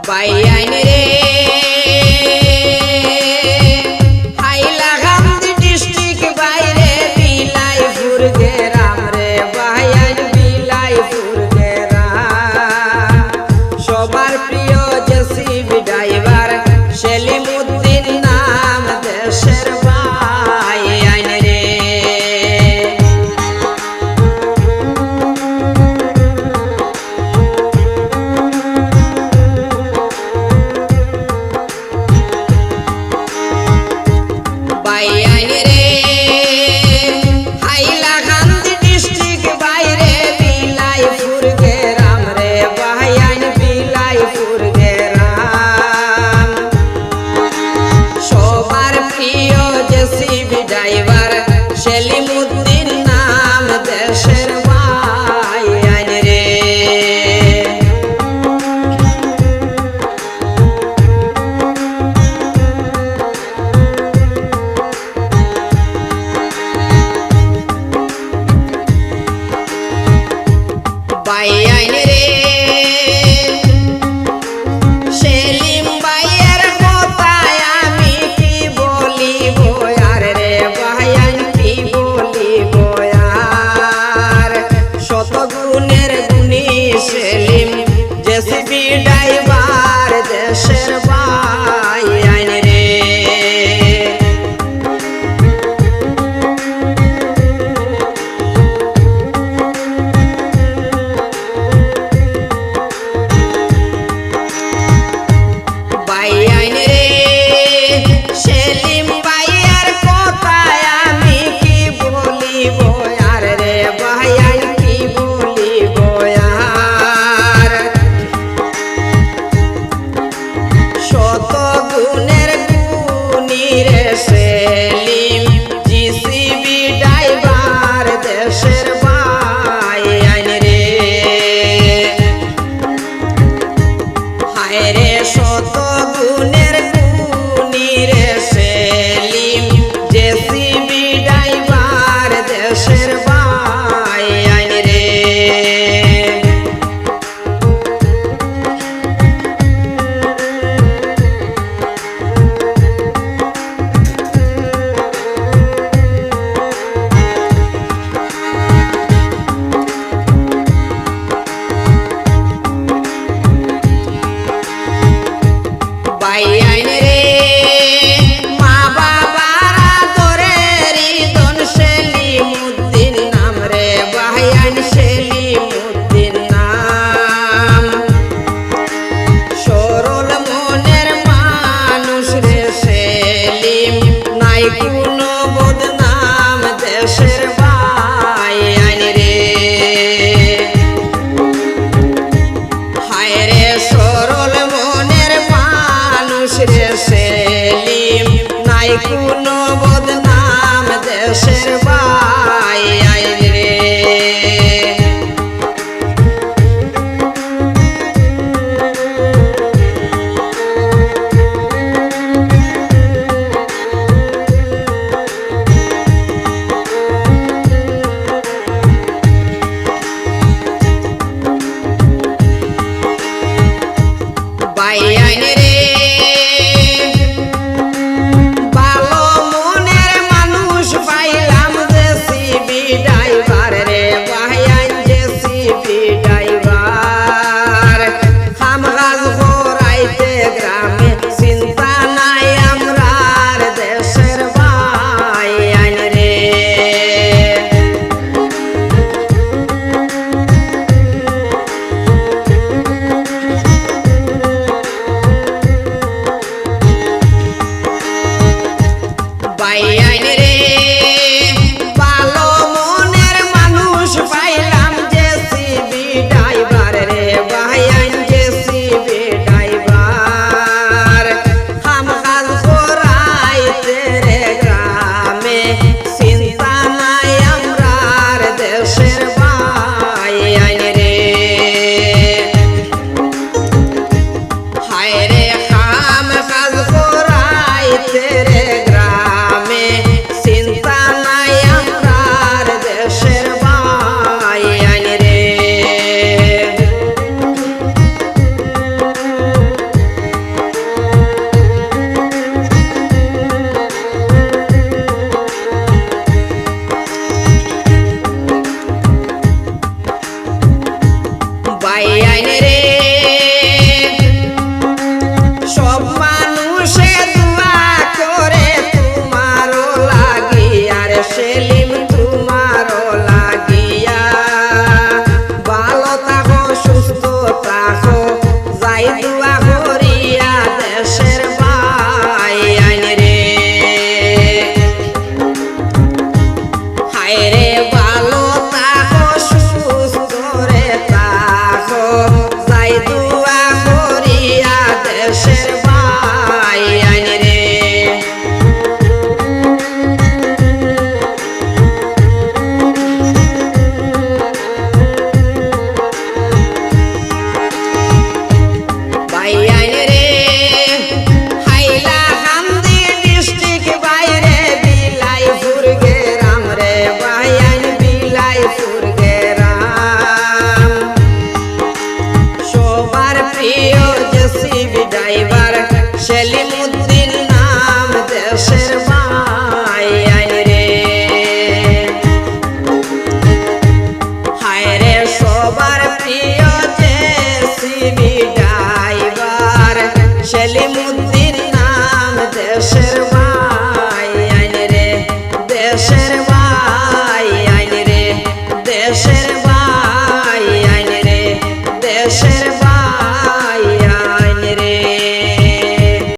Baiyin রে Hailakandi district বাইরে বিলাইপুর গ্রাম রে বাইয়াইন বিলাইপুর গ্রাম সবার প্রিয় জেসিবি ড্রাইভার সেলিমউদ্দিন নাম দেশের বাইয়াইন রে বাইয়াইন রে হাইলাকান্দি ডিস্ট্রিক্ট বাইরে বিলাইপুর গ্রাম রে বাইয়াইন বিলাইপুর গ্রাম সবার প্রিয় জেসিবি ড্রাইভার সেলিমউদ্দিন নাম দেশের বাইয়াইন রে বাইয়াইন রে সেলিম ভাইয়ের কথায় আমি কি বলিব আর রে বাইয়াইন কি বলিব আর শত গুণের গুণী সেলিম জেসিবি ড্রাইভার দেশের বাইয়াইন রে বাইয়াইন রে সেলিম ভাইয়ের কথায় আমি কি বলিব আর রে বাইয়াইন কি বলিব আর শত গুণের গুণী রে সেলিম জিসিবি ড্রাইভার দেশের বাইয়াইন রে হায় রে শত গুণের গুণী রে সেলিম জেসিবি ড্রাইভার দেশের বাইয়াইন রে বাইয়াইন রে মা বাবার আদরের ইদন সেলিমউদ্দিন নাম রে বাইয়াইন সেলিমউদ্দিন নাম সরল মনের মানুষ রে সেলিম নাই কোনো বদনাম দেশের বাইয়াইন রে হায় রে সরল মনের মানুষ রে সেলিম নাই কোনো বদনাম দেশের বাইয়াইন রে বাইয়াইন রে ভালো ভাই দুয়া